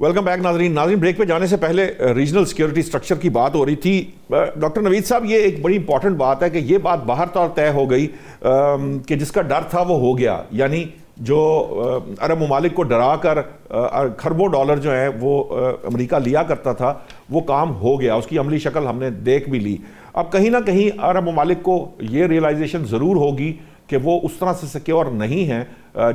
Welcome back ناظرین break پہ جانے سے پہلے ریجنل سیکیورٹی سٹرکچر کی بات ہو رہی تھی. ڈاکٹر نوید صاحب یہ ایک بڑی امپورٹنٹ بات ہے کہ یہ بات باہر طور طے ہو گئی کہ جس کا ڈر تھا وہ ہو گیا, یعنی جو عرب ممالک کو ڈرا کر کھربوں ڈالر جو ہیں وہ امریکہ لیا کرتا تھا وہ کام ہو گیا, اس کی عملی شکل ہم نے دیکھ بھی لی. اب کہیں نہ کہیں عرب ممالک کو یہ ریئلائزیشن ضرور ہوگی کہ وہ اس طرح سے سیکیور نہیں ہیں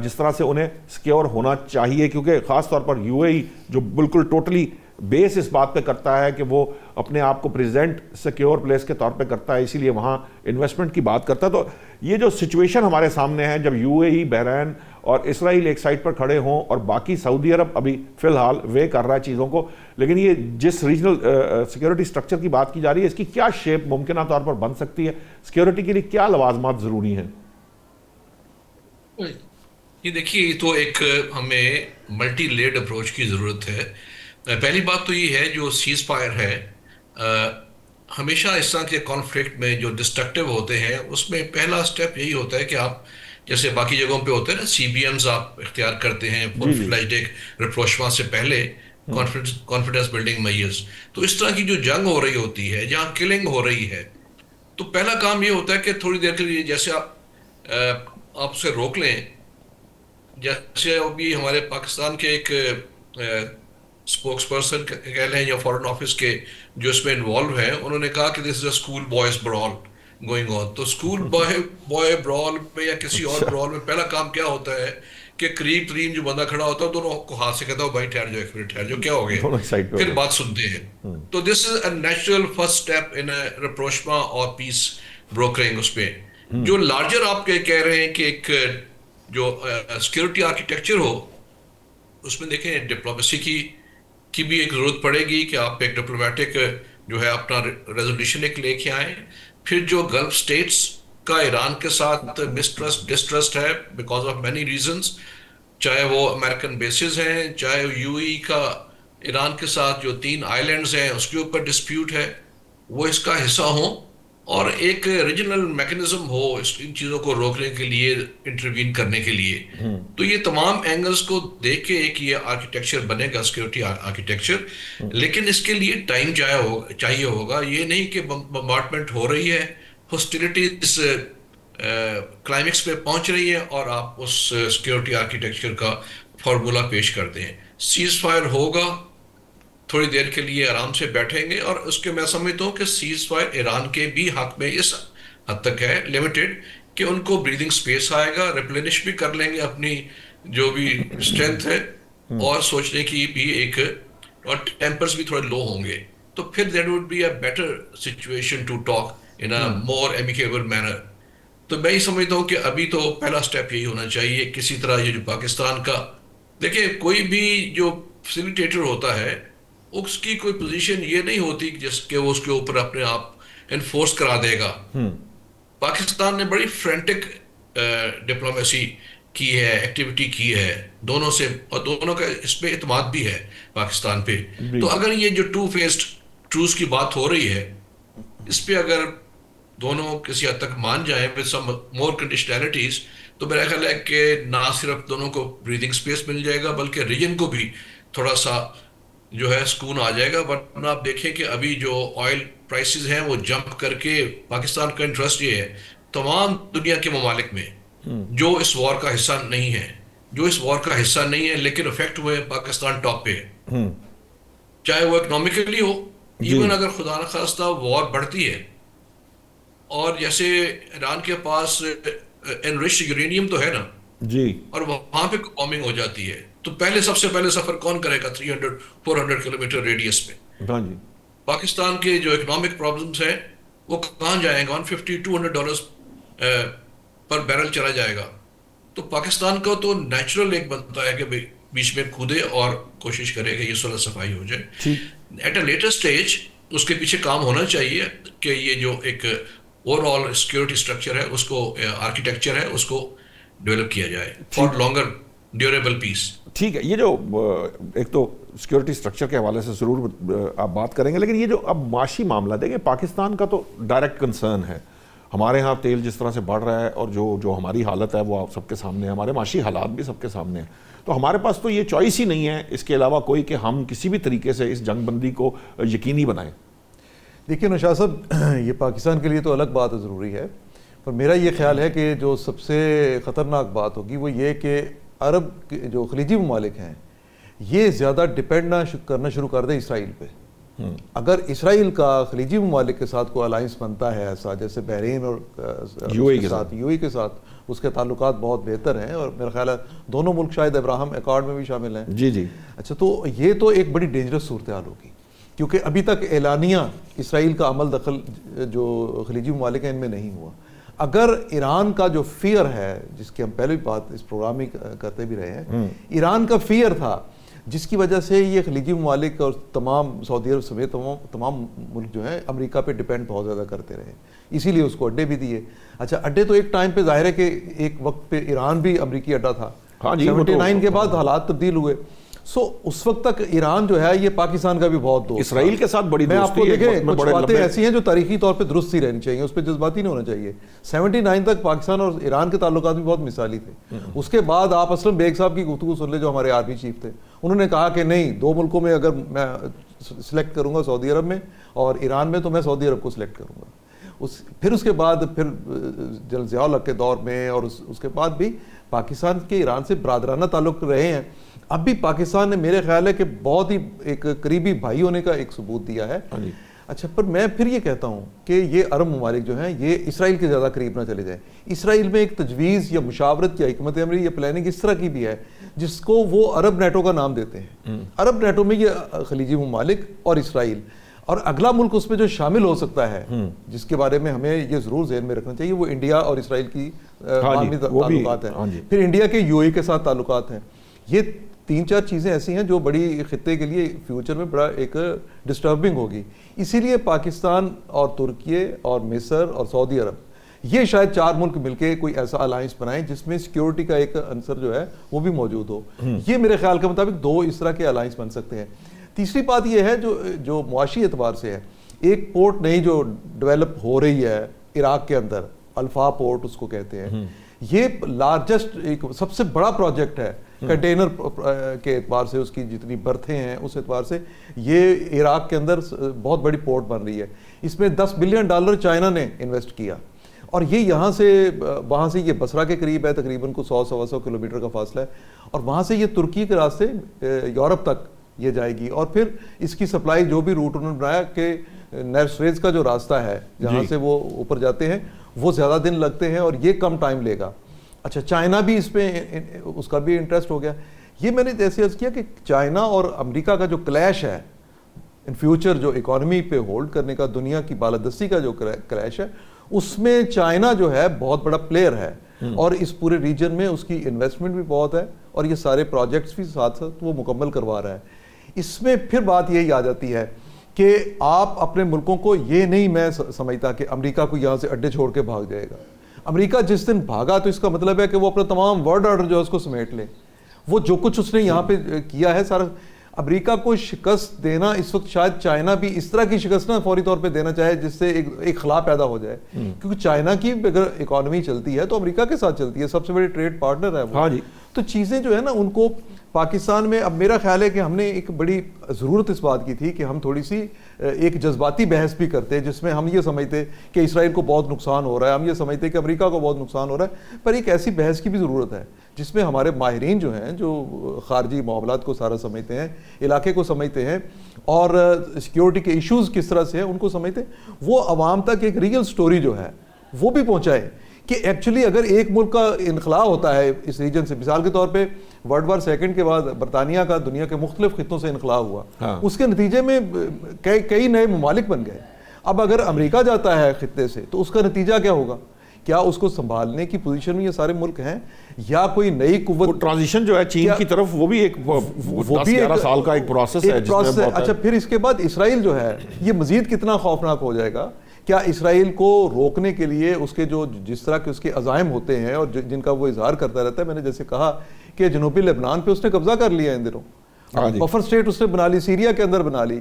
جس طرح سے انہیں سیکیور ہونا چاہیے, کیونکہ خاص طور پر یو اے ای جو بالکل ٹوٹلی بیس اس بات پہ کرتا ہے کہ وہ اپنے آپ کو پریزنٹ سیکیور پلیس کے طور پہ کرتا ہے, اسی لیے وہاں انویسٹمنٹ کی بات کرتا ہے. تو یہ جو سچویشن ہمارے سامنے ہے جب یو اے ای, بحرین اور اسرائیل ایک سائڈ پر کھڑے ہوں اور باقی سعودی عرب ابھی فی الحال وے کر رہا ہے چیزوں کو, لیکن یہ جس ریجنل سیکیورٹی سٹرکچر کی بات کی جا رہی ہے اس کی کیا شیپ ممکنہ طور پر بن سکتی ہے, سیکیورٹی کے لیے کیا لوازمات ضروری ہیں؟ یہ دیکھیے, یہ تو ایک ہمیں ملٹی لیڈ اپروچ کی ضرورت ہے. پہلی بات تو یہ ہے جو سیز فائر ہے, ہمیشہ اس طرح کے کانفلکٹ میں جو ڈسٹرکٹیو ہوتے ہیں اس میں پہلا سٹیپ یہی ہوتا ہے کہ آپ جیسے باقی جگہوں پہ ہوتے ہیں نا سی بی ایمز آپ اختیار کرتے ہیں فل فلیجڈ ایک رپروچمنٹ سے پہلے کانفیڈنس بلڈنگ میئرز. تو اس طرح کی جو جنگ ہو رہی ہوتی ہے جہاں کلنگ ہو رہی ہے تو پہلا کام یہ ہوتا ہے کہ تھوڑی دیر کے لیے جیسے آپ اسے روک لیں. جیسے ابھی ہمارے پاکستان کے ایک اسپوکس پرسن کہہ لیں یا فارن آفس کے جو اس میں انوالو ہیں, انہوں نے کہا کہ this is a school boys brawl going on. تو اسکول بوائے برال میں یا کسی اور برال میں پہلا کام کیا ہوتا ہے کہ قریب ترین جو بندہ کھڑا ہوتا ہے دونوں کو ہاتھ سے کہتا ہے بھائی ٹھہر جاؤ, ایک منٹ ٹھہر جاؤ, کیا ہو گیا, پھر بات سنتے ہیں. تو this is a natural first step in rapprochement اور پیس بروکرنگ. اس پہ جو لارجر آپ کہہ رہے ہیں کہ ایک جو سیکیورٹی آرکیٹیکچر ہو اس میں دیکھیں ڈپلومیسی کی بھی ایک ضرورت پڑے گی کہ آپ ایک ڈپلومیٹک جو ہے اپنا ریزولوشن ایک لے کے آئیں. پھر جو گلف سٹیٹس کا ایران کے ساتھ ڈسٹرسٹ ہے بیکاز آف مینی ریزنز, چاہے وہ امریکن بیسز ہیں, چاہے یو ای کا ایران کے ساتھ جو 3 آئیلینڈز ہیں اس کے اوپر ڈسپیوٹ ہے, وہ اس کا حصہ ہوں اور ایک ریجنل میکنزم ہو ان چیزوں کو روکنے کے لیے, انٹروین کرنے کے لیے. تو یہ تمام اینگلز کو دیکھ کے ایک یہ آرکیٹیکچر بنے گا, سیکیورٹی آرکیٹیکچر. لیکن اس کے لیے ٹائم چاہیے ہوگا. یہ نہیں کہ بمبارڈمنٹ ہو رہی ہے, ہاسٹیلٹیز کلائمیکس پہ پہنچ رہی ہے اور آپ اس سیکیورٹی آرکیٹیکچر کا فارمولا پیش کرتے ہیں. سیز فائر ہوگا, تھوڑی دیر کے لیے آرام سے بیٹھیں گے, اور اس کے میں سمجھتا ہوں کہ سیز فائر ایران کے بھی حق میں اس حد تک ہے لمیٹڈ کہ ان کو بریدنگ سپیس آئے گا, ریپلینش بھی کر لیں گے اپنی جو بھی اسٹرینتھ ہے, اور سوچنے کی بھی ایک, اور ٹیمپرز بھی تھوڑے لو ہوں گے. تو پھر that would be a better situation to talk in a more amicable manner. تو میں ہی سمجھتا ہوں کہ ابھی تو پہلا سٹیپ یہی ہونا چاہیے. کسی طرح یہ جو پاکستان کا دیکھیں, کوئی بھی جو فیسیلیٹیٹر ہوتا ہے اس کی کوئی پوزیشن یہ نہیں ہوتی جس کہ وہ اس کے اوپر اپنے آپ انفورس کرا دے گا. پاکستان نے بڑی فرینٹک ڈپلومیسی کی ہے, ایکٹیویٹی کی ہے دونوں سے, اور دونوں کا اس پہ اعتماد بھی ہے پاکستان پہ. تو اگر یہ جو 2 فیسڈ ٹروس کی بات ہو رہی ہے اس پہ اگر دونوں کسی حد تک مان جائیں with some more conditionalities, تو میرا خیال ہے کہ نہ صرف دونوں کو بریدنگ سپیس مل جائے گا بلکہ ریجن کو بھی تھوڑا سا جو ہے سکون آ جائے گا. ورنہ آپ دیکھیں کہ ابھی جو آئل پرائسز ہیں وہ جمپ کر کے, پاکستان کا انٹرسٹ یہ ہے تمام دنیا کے ممالک میں جو اس وار کا حصہ نہیں ہے لیکن افیکٹ ہوئے پاکستان ٹاپ پہ ہے, چاہے وہ اکنامکلی ہو, ایون اگر خدا نخواستہ وار بڑھتی ہے اور جیسے ایران کے پاس انرچڈ یورینیم تو ہے نا جی, اور وہاں پہ بامبنگ ہو جاتی ہے, تو سب سے پہلے سفر کون کرے گا 300-400 کلومیٹر ریڈیس میں. پاکستان کے جو اکنامک پرابلمس ہیں وہ کہاں جائیں گا, $150-200 پر بیرل چلا جائے گا. تو پاکستان کا تو نیچرل ایک بنتا ہے کہ بیچ میں کودے اور کوشش کرے کہ یہ صلح صفائی ہو جائے. ایٹ اے لیٹر سٹیج اس کے پیچھے کام ہونا چاہیے کہ یہ جو ایک اوور آل سیکورٹی اسٹرکچر ہے اس کو, آرکیٹیکچر ہے اس کو ڈیولپ کیا جائے فار لانگر ڈیوریبل پیس. ٹھیک ہے, یہ جو ایک تو سیکورٹی سٹرکچر کے حوالے سے ضرور آپ بات کریں گے, لیکن یہ جو اب معاشی معاملہ دیکھیں پاکستان کا تو ڈائریکٹ کنسرن ہے, ہمارے ہاں تیل جس طرح سے بڑھ رہا ہے اور جو ہماری حالت ہے وہ آپ سب کے سامنے ہے, ہمارے معاشی حالات بھی سب کے سامنے ہیں, تو ہمارے پاس تو یہ چوائس ہی نہیں ہے اس کے علاوہ کوئی کہ ہم کسی بھی طریقے سے اس جنگ بندی کو یقینی بنائیں. دیکھیے نوشاد صاحب, یہ پاکستان کے لیے تو الگ بات ضروری ہے, پر میرا یہ خیال ہے کہ جو سب سے خطرناک بات ہوگی وہ یہ کہ عرب جو خلیجی ممالک ہیں یہ زیادہ ڈپینڈ کرنا شروع کر دیں اسرائیل پہ. اگر اسرائیل کا خلیجی ممالک کے ساتھ کوئی الائنس بنتا ہے ایسا, جیسے بحرین اور یو اے کے ساتھ اس کے تعلقات بہت بہتر ہیں, اور میرا خیال ہے دونوں ملک شاید ابراہم ایکارڈ میں بھی شامل ہیں. جی. اچھا, تو یہ تو ایک بڑی ڈینجرس صورتحال ہوگی, کیونکہ ابھی تک اعلانیہ اسرائیل کا عمل دخل جو خلیجی ممالک ہیں ان میں نہیں ہوا. اگر ایران کا جو فیئر ہے, جس کی ہم پہلے بھی بات اس پروگرام میں کرتے بھی رہے ہیں, ایران کا فیئر تھا جس کی وجہ سے یہ خلیجی ممالک اور تمام سعودی عرب سمیت تمام ملک جو ہیں امریکہ پہ ڈیپینڈ بہت زیادہ کرتے رہے, اسی لیے اس کو اڈے بھی دیے. اچھا, اڈے تو ایک ٹائم پہ ظاہر ہے کہ ایک وقت پہ ایران بھی امریکی اڈا تھا, 79 کے بعد حالات تبدیل ہوئے. اس وقت تک ایران جو ہے یہ پاکستان کا بھی بہت دوست, اسرائیل کے ساتھ بڑی دوستی. میں آپ کو دیکھیں کچھ باتیں ایسی ہیں جو تاریخی طور پہ درست ہی رہنی چاہیے, اس پہ جذباتی نہیں ہونا چاہیے. 79 تک پاکستان اور ایران کے تعلقات بھی بہت مثالی تھے. اس کے بعد آپ اسلم بیگ صاحب کی گفتگو سن لیں, جو ہمارے آرمی چیف تھے, انہوں نے کہا کہ نہیں, دو ملکوں میں اگر میں سلیکٹ کروں گا سعودی عرب میں اور ایران میں, تو میں سعودی عرب کو سلیکٹ کروں گا. پھر اس کے بعد پھر جنرل ضیاء الحق کے دور میں اور اس کے بعد بھی پاکستان کے ایران سے برادرانہ تعلق رہے ہیں. اب بھی پاکستان نے میرے خیال ہے کہ بہت ہی ایک قریبی بھائی ہونے کا ایک ثبوت دیا ہے. اچھا, پر میں پھر یہ کہتا ہوں کہ یہ عرب ممالک جو ہیں یہ اسرائیل کے زیادہ قریب نہ چلے جائیں. اسرائیل میں ایک تجویز یا مشاورت یا حکمت عملی یا پلاننگ اس طرح کی بھی ہے جس کو وہ عرب نیٹو کا نام دیتے ہیں. عرب نیٹو میں یہ خلیجی ممالک اور اسرائیل, اور اگلا ملک اس میں جو شامل ہو سکتا ہے جس کے بارے میں ہمیں یہ ضرور ذہن میں رکھنا چاہیے, وہ انڈیا اور اسرائیل کی باہمی تعلقات ہیں. پھر انڈیا کے یو اے کے ساتھ تعلقات ہیں. یہ 3-4 چیزیں ایسی ہیں جو بڑی خطے کے لیے فیوچر میں بڑا ایک ڈسٹربنگ ہوگی. اسی لیے پاکستان اور ترکیے اور مصر اور سعودی عرب یہ شاید 4 ملک مل کے کوئی ایسا الائنس بنائیں جس میں سیکیورٹی کا ایک عنصر جو ہے وہ بھی موجود ہو. یہ میرے خیال کے مطابق 2 اس طرح کے الائنس بن سکتے ہیں. تیسری بات یہ ہے جو معاشی اعتبار سے ہے, ایک پورٹ نئی جو ڈیولپ ہو رہی ہے عراق کے اندر, الفا پورٹ اس کو کہتے ہیں, یہ لارجسٹ ایک سب سے بڑا پروجیکٹ ہے کنٹینر کے اعتبار سے, اس کی جتنی برتھیں ہیں اس اعتبار سے یہ عراق کے اندر بہت بڑی پورٹ بن رہی ہے. اس میں $10 بلین چائنا نے انویسٹ کیا, اور یہ یہاں سے وہاں سے یہ بصرہ کے قریب ہے, تقریباً کو 100-125 کلومیٹر کا فاصلہ ہے, اور وہاں سے یہ ترکی کے راستے یورپ تک یہ جائے گی. اور پھر اس کی سپلائی جو بھی روٹ انہوں نے بنایا کہ نہر سویز کا جو راستہ ہے جہاں سے وہ اوپر جاتے ہیں وہ زیادہ دن لگتے ہیں اور یہ کم ٹائم لے گا. اچھا, چائنا بھی اس پہ اس کا بھی انٹرسٹ ہو گیا. یہ میں نے جیسے عرض کیا کہ چائنا اور امریکہ کا جو کلیش ہے ان فیوچر, جو اکانومی پہ ہولڈ کرنے کا, دنیا کی بالادستی کا جو کلیش ہے, اس میں چائنا جو ہے بہت بڑا پلیئر ہے, اور اس پورے ریجن میں اس کی انویسٹمنٹ بھی بہت ہے, اور یہ سارے پروجیکٹس بھی ساتھ ساتھ وہ مکمل کروا رہا ہے. اس میں پھر بات یہی آ جاتی ہے کہ آپ اپنے ملکوں کو, یہ نہیں میں سمجھتا کہ امریکہ کو یہاں سے اڈے چھوڑ کے بھاگ جائے گا. امریکہ جس دن بھاگا تو اس کا مطلب ہے کہ وہ اپنا تمام ورلڈ آرڈر جو ہے اس کو سمیٹ لے. وہ جو کچھ اس نے یہاں پہ کیا ہے سارا, امریکہ کو شکست دینا اس وقت شاید چائنا بھی اس طرح کی شکست نہ فوری طور پہ دینا چاہے جس سے ایک خلا پیدا ہو جائے, کیونکہ چائنا کی اگر اکانومی چلتی ہے تو امریکہ کے ساتھ چلتی ہے, سب سے بڑی ٹریڈ پارٹنر ہے وہ. تو چیزیں جو ہے نا ان کو پاکستان میں, اب میرا خیال ہے کہ ہم نے ایک بڑی ضرورت اس بات کی تھی کہ ہم تھوڑی سی ایک جذباتی بحث بھی کرتے جس میں ہم یہ سمجھتے کہ اسرائیل کو بہت نقصان ہو رہا ہے, ہم یہ سمجھتے کہ امریکہ کو بہت نقصان ہو رہا ہے, پر ایک ایسی بحث کی بھی ضرورت ہے جس میں ہمارے ماہرین جو ہیں, جو خارجی معاملات کو سارا سمجھتے ہیں, علاقے کو سمجھتے ہیں, اور سیکیورٹی کے ایشوز کس طرح سے ہیں ان کو سمجھتے ہیں, وہ عوام تک ایک ریئل سٹوری جو ہے وہ بھی پہنچائے کہ ایکچولی اگر ایک ملک کا انخلاء ہوتا ہے اس ریجن سے, مثال کے طور پہ ورلڈ وار سیکنڈ کے بعد برطانیہ کا دنیا کے مختلف خطوں سے انخلاء ہوا, اس کے نتیجے میں کئی نئے ممالک بن گئے. اب اگر امریکہ جاتا ہے خطے سے تو اس کا نتیجہ کیا ہوگا؟ کیا اس کو سنبھالنے کی پوزیشن میں یہ سارے ملک ہیں, یا کوئی نئی قوت؟ ٹرانزیشن جو ہے چین کی طرف وہ بھی ایک 10-11 سال کا ایک پروسیس ہے. اچھا, پھر اس کے بعد اسرائیل جو ہے یہ مزید کتنا خوفناک ہو جائے گا. کیا اسرائیل کو روکنے کے لیے اس کے جو جس طرح کے اس کے عزائم ہوتے ہیں اور جن کا وہ اظہار کرتا رہتا ہے, میں نے جیسے کہا کہ جنوبی لبنان پہ اس نے قبضہ کر لیا ان دنوں, بفر سٹیٹ اس نے بنا لی, سیریا کے اندر بنا لی,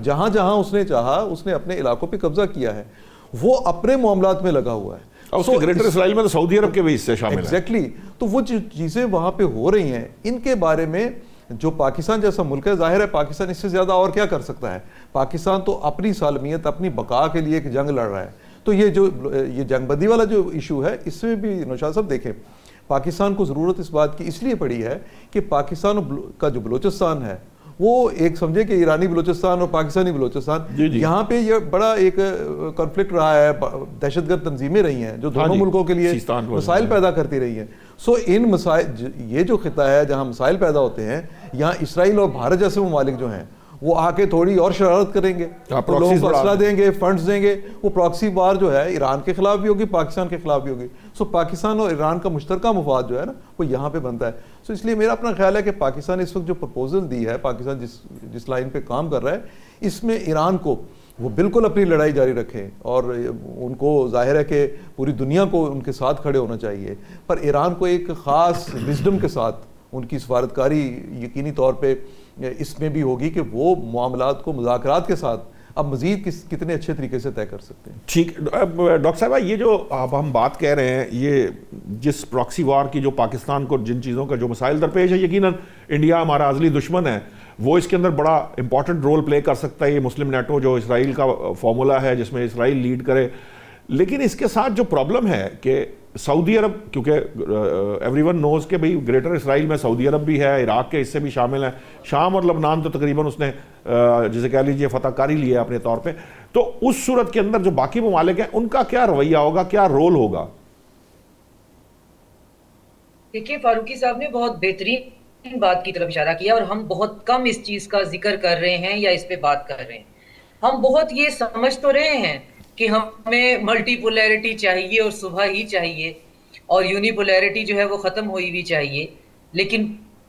جہاں جہاں اس نے چاہا اس نے اپنے علاقوں پہ قبضہ کیا ہے. وہ اپنے معاملات میں لگا ہوا ہے. اور گریٹر اسرائیل میں تو سعودی عرب کے بھی حصے شامل ہیں. ایگزیکٹلی. تو وہ جو چیزیں وہاں پہ ہو رہی ہیں ان کے بارے میں جو پاکستان جیسا ملک ہے, ظاہر ہے پاکستان اس سے زیادہ اور کیا کر سکتا ہے. پاکستان تو اپنی سالمیت, اپنی بقا کے لیے ایک جنگ لڑ رہا ہے. تو یہ جنگ بندی والا جو ایشو ہے اس میں بھی نوشاد صاحب دیکھیں, پاکستان کو ضرورت اس بات کی اس لیے پڑی ہے کہ پاکستان کا جو بلوچستان ہے وہ ایک سمجھے کہ ایرانی بلوچستان اور پاکستانی بلوچستان, یہاں پہ یہ بڑا ایک کنفلکٹ رہا ہے, دہشت گرد تنظیمیں رہی ہیں جو دونوں ملکوں کے لیے مسائل پیدا کرتی رہی ہیں. سو ان مسائل, یہ جو خطہ ہے جہاں مسائل پیدا ہوتے ہیں, یہاں اسرائیل اور بھارت جیسے ممالک جو ہیں وہ آ کے تھوڑی اور شرارت کریں گے, لوگوں کو اسلحہ دیں گے, فنڈز دیں گے. وہ پراکسی وار جو ہے ایران کے خلاف بھی ہوگی, پاکستان کے خلاف بھی ہوگی. سو پاکستان اور ایران کا مشترکہ مفاد جو ہے نا وہ یہاں پہ بنتا ہے. سو اس لیے میرا اپنا خیال ہے کہ پاکستان اس وقت جو پرپوزل دی ہے, پاکستان جس لائن پہ کام کر رہا ہے, اس میں ایران کو وہ بالکل اپنی لڑائی جاری رکھیں, اور ان کو ظاہر ہے کہ پوری دنیا کو ان کے ساتھ کھڑے ہونا چاہیے, پر ایران کو ایک خاص وزڈم کے ساتھ ان کی سفارتکاری یقینی طور پہ اس میں بھی ہوگی کہ وہ معاملات کو مذاکرات کے ساتھ اب مزید کتنے اچھے طریقے سے طے کر سکتے ہیں. ٹھیک. ڈاکٹر صاحبہ, یہ جو اب ہم بات کہہ رہے ہیں, یہ جس پراکسی وار کی جو پاکستان کو جن چیزوں کا جو مسائل درپیش ہے, یقیناً انڈیا ہمارا ازلی دشمن ہے, وہ اس کے اندر بڑا امپورٹنٹ رول پلے کر سکتا ہے. یہ مسلم نیٹو جو اسرائیل کا فارمولا ہے جس میں اسرائیل لیڈ کرے, لیکن اس کے ساتھ جو پرابلم ہے کہ سعودی عرب, کیونکہ ایوری ون نوز کہ بھئی گریٹر اسرائیل میں سعودی عرب بھی ہے, عراق کے حصے بھی شامل ہیں, شام اور لبنان تو تقریباً اس نے جسے کہہ لیجیے فتح کاری لیا ہے اپنے طور پہ. تو اس صورت کے اندر جو باقی ممالک ہیں ان کا کیا رویہ ہوگا, کیا رول ہوگا؟ دیکھیے فاروقی صاحب نے بہت بہترین بات کی طرف اشارہ کیا, اور ہم بہت کم اس چیز کا ذکر کر رہے ہیں یا اس پہ بات کر رہے ہیں. ہم بہت یہ سمجھ تو رہے ہیں کہ ہمیں ملٹی پولیرٹی چاہیے اور صبح ہی چاہیے, اور یونی پولیرٹی جو ہے وہ ختم ہوئی بھی چاہیے. لیکن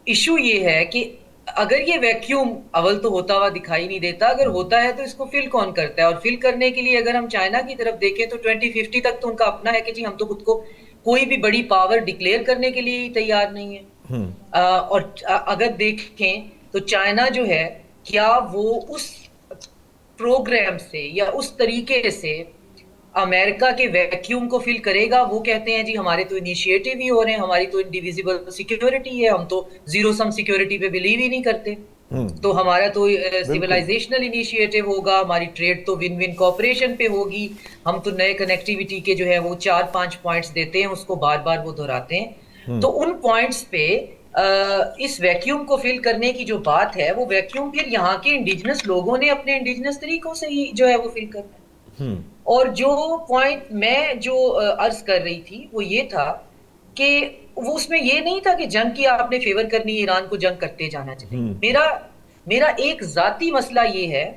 ایشو یہ ہے کہ اگر یہ ویکیوم اول تو ہوتا ہوا دکھائی نہیں دیتا, اگر ہوتا ہے تو اس کو فل کون کرتا ہے؟ اور فل کرنے کے لیے اگر ہم چائنا کی طرف دیکھیں تو 2050 تک تو ان کا اپنا ہے کہ جی ہم تو خود کو کوئی بھی بڑی پاور ڈکلیئر کرنے کے لیے ہی تیار نہیں ہے. اور اگر دیکھیں تو چائنا جو ہے کیا وہ اس پروگرام سے یا اس طریقے سے امریکہ کے ویکیوم کو فل کرے گا؟ وہ کہتے ہیں جی ہمارے تو انیشیٹو ہی ہو رہے ہیں, ہماری تو انڈیویزیبل سیکیورٹی ہے, ہم تو زیرو سم سیکیورٹی پہ بلیو ہی نہیں کرتے, تو ہمارا تو سیولائزیشنل انیشیٹو ہوگا, ہماری ٹریڈ تو ون ون کوآپریشن پہ ہوگی, ہم تو نئے کنیکٹیویٹی کے جو ہے وہ 4-5 پوائنٹس دیتے ہیں, اس کو بار بار وہ دہراتے ہیں. تو ان پوائنٹس پہ اس ویکیوم کو فل کرنے کی جو بات ہے, وہ ویکیوم پھر یہاں کے انڈیجنس لوگوں نے اپنے انڈیجنس طریقوں سے ہی جو ہے وہ فل کرنا ہے. اور جو پوائنٹ میں جو عرض کر رہی تھی وہ یہ تھا کہ وہ اس میں یہ نہیں تھا کہ جنگ کی آپ نے فیور کرنی ہے, ایران کو جنگ کرتے جانا چاہیے. میرا ایک ذاتی مسئلہ یہ ہے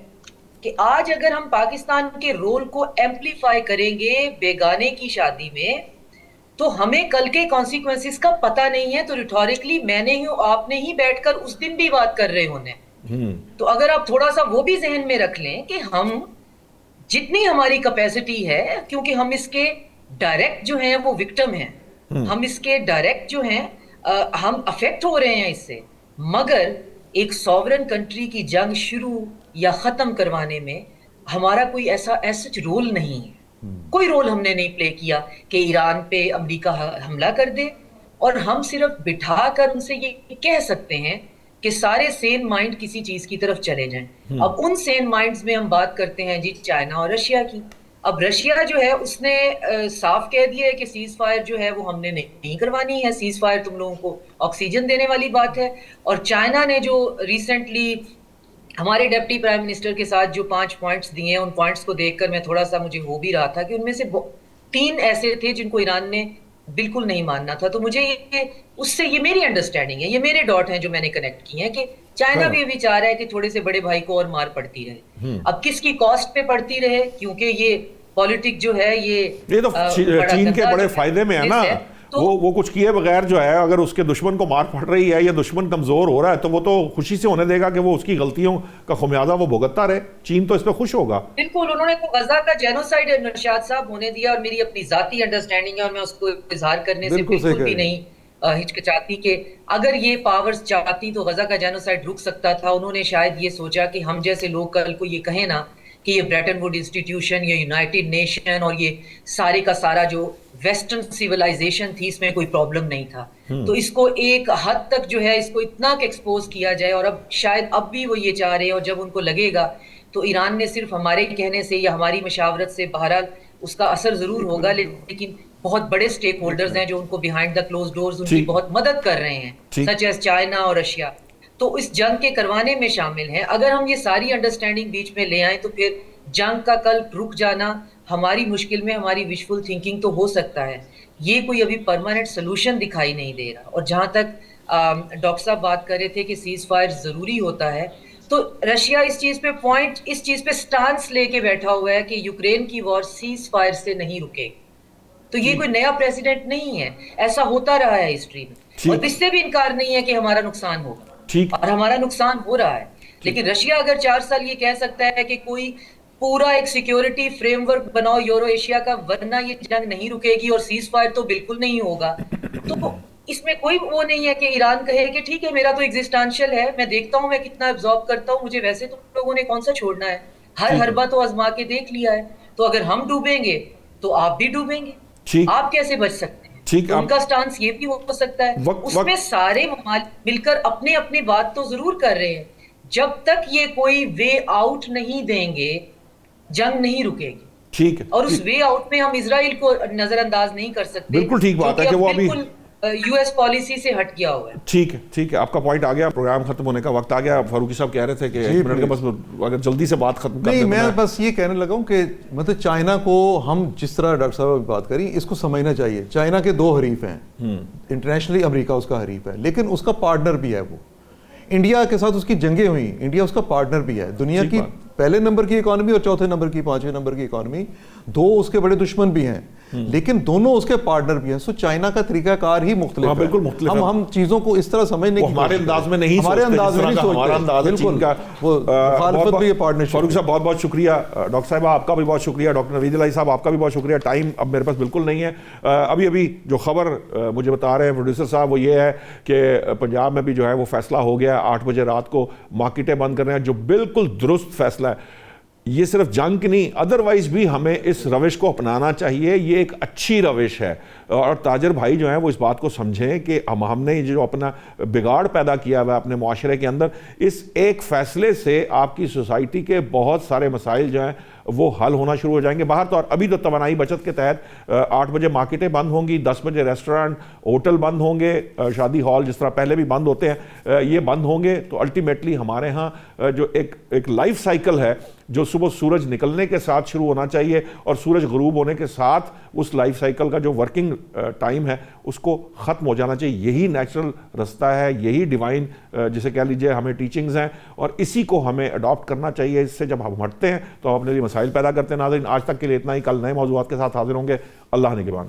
کہ آج اگر ہم پاکستان کے رول کو ایمپلیفائی کریں گے بیگانے کی شادی میں, تو ہمیں کل کے کانسیکوینسز کا پتہ نہیں ہے. تو ریٹوریکلی میں نے ہی آپ نے ہی بیٹھ کر اس دن بھی بات کر رہے ہونے. تو اگر آپ تھوڑا سا وہ بھی ذہن میں رکھ لیں کہ ہم جتنی ہماری کیپیسٹی ہے, کیونکہ ہم اس کے ڈائریکٹ جو ہیں وہ وکٹم ہیں, ہم اس کے ڈائریکٹ جو ہیں ہم افیکٹ ہو رہے ہیں اس سے, مگر ایک سوورن کنٹری کی جنگ شروع یا ختم کروانے میں ہمارا کوئی ایسا رول نہیں ہے. کوئی رول ہم نے نہیں پلے کیا کہ ایران پہ امریکہ حملہ کر دے, اور ہم صرف بٹھا کر ان سے یہ کہہ سکتے ہیں کہ سارے سین مائنڈ کسی چیز کی طرف چلے جائیں. اب ان سین مائنڈز میں ہم بات کرتے ہیں جی چائنا اور رشیا کی. اب رشیا جو ہے اس نے صاف کہہ دیا ہے کہ سیز فائر جو ہے وہ ہم نے نہیں کروانی ہے, سیز فائر تم لوگوں کو آکسیجن دینے والی بات ہے. اور چائنا نے جو ریسنٹلی ہمارے ڈپٹی پرائم منسٹر کے ساتھ جو 5 پوائنٹس دیے ہیں, ان پوائنٹس کو دیکھ کر میں تھوڑا سا مجھے ہو بھی رہا تھا کہ ان میں سے 3 ایسے تھے جن کو ایران نے بالکل نہیں ماننا تھا. تو مجھے اس سے یہ میری انڈرسٹینڈنگ ہے, یہ میرے ڈاٹ ہیں جو میں نے کنیکٹ کی ہیں کہ چائنا بھی ابھی چاہ رہا ہے کہ تھوڑے سے بڑے بھائی کو اور مار پڑتی رہے. اب کس کی کاسٹ پہ پڑتی رہے, کیونکہ یہ پالیٹک جو ہے یہ تو چین کے بڑے فائدے میں ہے نا, وہ کچھ کیے بغیر جو ہے اگر اس کے دشمن کو مار پڑ رہی ہے یا دشمن کمزور ہو رہا ہے تو وہ تو خوشی سے ہونے دے گا کہ وہ اس کی غلطیوں کا خمیازہ وہ بھگتتا رہے. چین تو اس پہ خوش ہوگا. بالکل, انہوں نے تو غزہ کا جینوسائیڈ نشاد صاحب ہونے دیا, اور میری اپنی ذاتی انڈرسٹینڈنگ ہے اور میں اس کو اظہار کرنے سے بالکل بھی نہیں ہچکچاتی کہ اگر یہ پاورز چاہتی تو غزہ کا جینوسائیڈ رک سکتا تھا. انہوں نے شاید یہ سوچا کہ ہم جیسے لوگ کل کو یہ کہیں نا کہ یہ بریٹن ووڈ انسٹیٹیوشن، یہ یونائٹڈ نیشن اور یہ سارے کا سارا جو ویسٹرن سیولائزیشن تھی اس میں کوئی پرابلم نہیں تھا. تو اس کو ایک حد تک جو ہے اس کو اتنا ایکسپوز کیا جائے، اور اب شاید اب بھی وہ یہ چاہ رہے ہیں، اور جب ان کو لگے گا تو ایران نے صرف ہمارے کہنے سے یا ہماری مشاورت سے بہرحال اس کا اثر ضرور ہوگا، لیکن بہت بڑے سٹیک ہولڈرز ہیں جو ان کو بیہائنڈ دا کلوز ڈورز ان کی بہت مدد کر رہے ہیں، سچ ایز چائنا اور رشیا، تو اس جنگ کے کروانے میں شامل ہیں. اگر ہم یہ ساری انڈرسٹینڈنگ بیچ میں لے آئیں تو پھر جنگ کا کل رک جانا ہماری مشکل میں ہماری وشفل تھنکنگ تو ہو سکتا ہے، یہ کوئی ابھی پرماننٹ سلوشن دکھائی نہیں دے رہا. اور جہاں تک ڈاکٹر صاحب بات کر رہے تھے کہ سیز فائر ضروری ہوتا ہے، تو رشیا اس چیز پہ سٹانس لے کے بیٹھا ہوا ہے کہ یوکرین کی وار سیز فائر سے نہیں رکے. تو یہ کوئی نیا پریسیڈنٹ نہیں ہے، ایسا ہوتا رہا ہے ہسٹری میں، اور اس سے بھی انکار نہیں ہے کہ ہمارا نقصان ہوگا، اور ہمارا نقصان ہو رہا ہے. لیکن رشیا اگر 4 سال یہ کہہ سکتا ہے کہ کوئی پورا ایک سیکیورٹی فریم ورک بناؤ یورو ایشیا کا ورنہ یہ جنگ نہیں رکے گی اور سیز فائر تو بالکل نہیں ہوگا، تو اس میں کوئی وہ نہیں ہے کہ ایران کہے کہ ٹھیک ہے میرا تو ایگزسٹانشل ہے، میں دیکھتا ہوں میں کتنا ابزارب کرتا ہوں، مجھے ویسے تو لوگوں نے کون سا چھوڑنا ہے، ہر حربہ تو آزما کے دیکھ لیا ہے، تو اگر ہم ڈوبیں گے تو آپ بھی ڈوبیں گے، آپ کیسے بچ سکتے ہیں؟ ان کا سٹانس یہ بھی ہو سکتا ہے. اس میں سارے ممالک مل کر اپنے اپنی بات تو ضرور کر رہے ہیں، جب تک یہ کوئی وے آؤٹ نہیں دیں گے جنگ نہیں رکے گی. ٹھیک ہے، اور اس وے آؤٹ میں ہم اسرائیل کو نظر انداز نہیں کر سکتے. بالکل ٹھیک بات ہے کہ وہ ابھی یو ایس پالیسی سے ہٹ گیا ہوا ہے. ٹھیک ہے، آپ کا پوائنٹ آ گیا، پروگرام ختم ہونے کا وقت آ گیا. فاروقی صاحب کہہ رہے تھے کہ 1 منٹ کے بس اگر جلدی سے بات ختم کر دیں. نہیں، میں بس یہ کہنے لگا ہوں کہ مطلب چائنا کو ہم جس طرح ڈاکٹر صاحب بات کری اس کو سمجھنا چاہیے. چائنا کے 2 حریف ہیں، انٹرنیشنلی امریکہ اس کا حریف ہے، لیکن اس کا پارٹنر بھی ہے. وہ انڈیا کے ساتھ اس کی جنگیں ہوئیں، انڈیا اس کا پارٹنر بھی ہے. دنیا کی پہلے نمبر کی اکانومی اور چوتھے نمبر کی 5ویں نمبر کی اکانومی، 2 اس کے بڑے دشمن بھی ہیں، لیکن دونوں اس کے پارٹنر بھی ہیں. سو چائنا کا طریقہ کار ہی مختلف ہے. بالکل مختلف ہے. ہم چیزوں کو اس طرح سمجھنے کی ہمارے انداز میں نہیں ہمارے انداز میں نہیں سوچتے. بالکل وہ مخالفت بھی یہ پارٹنرشپ. فاروق صاحب بہت بہت شکریہ. ڈاکٹر صاحبہ آپ کا بھی بہت شکریہ. ڈاکٹر نوید الہی صاحب آپ کا بھی بہت شکریہ. ٹائم اب میرے پاس بالکل نہیں ہے. ابھی جو خبر مجھے بتا رہے ہیں پروڈیوسر صاحب وہ یہ ہے کہ پنجاب میں بھی جو ہے وہ فیصلہ ہو گیا ہے 8 بجے رات کو مارکیٹیں بند کرنے ہیں، جو بالکل درست فیصلہ ہے. یہ صرف جنگ کی نہیں، ادروائز بھی ہمیں اس روش کو اپنانا چاہیے. یہ ایک اچھی روش ہے، اور تاجر بھائی جو ہیں وہ اس بات کو سمجھیں کہ ہم نے جو اپنا بگاڑ پیدا کیا ہوا ہے اپنے معاشرے کے اندر، اس ایک فیصلے سے آپ کی سوسائٹی کے بہت سارے مسائل جو ہیں وہ حل ہونا شروع ہو جائیں گے. باہر تو ابھی تو توانائی بچت کے تحت 8 بجے مارکیٹیں بند ہوں گی، 10 بجے ریسٹورانٹ ہوٹل بند ہوں گے، شادی ہال جس طرح پہلے بھی بند ہوتے ہیں یہ بند ہوں گے. تو الٹیمیٹلی ہمارے ہاں جو ایک لائف سائیکل ہے جو صبح سورج نکلنے کے ساتھ شروع ہونا چاہیے اور سورج غروب ہونے کے ساتھ اس لائف سائیکل کا جو ورکنگ ٹائم ہے اس کو ختم ہو جانا چاہیے. یہی نیچرل رستہ ہے، یہی ڈیوائن جسے کہہ لیجئے ہمیں ٹیچنگز ہیں، اور اسی کو ہمیں اڈاپٹ کرنا چاہیے. اس سے جب ہم ہٹتے ہیں تو ہم اپنے لیے مسائل پیدا کرتے ہیں. ناظرین آج تک کے لیے اتنا ہی. کل نئے موضوعات کے ساتھ حاضر ہوں گے. اللہ نگہبان.